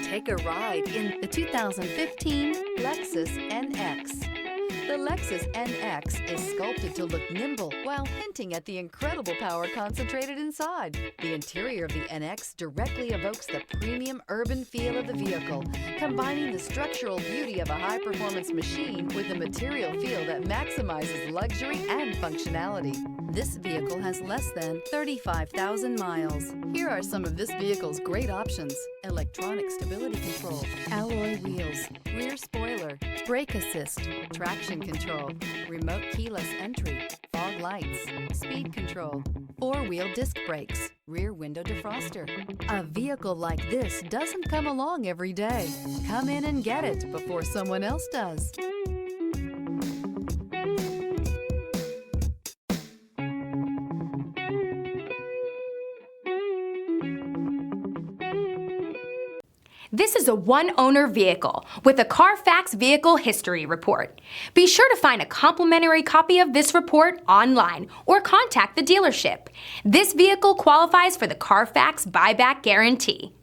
Take a ride in the 2015 Lexus NX. The Lexus NX is sculpted to look nimble while hinting at the incredible power concentrated inside. The interior of the NX directly evokes the premium urban feel of the vehicle, combining the structural beauty of a high-performance machine with the material feel that maximizes luxury and functionality. This vehicle has less than 35,000 miles. Here are some of this vehicle's great options: electronic stability control, alloy wheels, rear spoiler, brake assist, traction control, remote keyless entry, fog lights, speed control, four-wheel disc brakes, rear window defroster. A vehicle like this doesn't come along every day. Come in and get it before someone else does. This is a one-owner vehicle with a Carfax Vehicle History Report. Be sure to find a complimentary copy of this report online or contact the dealership. This vehicle qualifies for the Carfax Buyback Guarantee.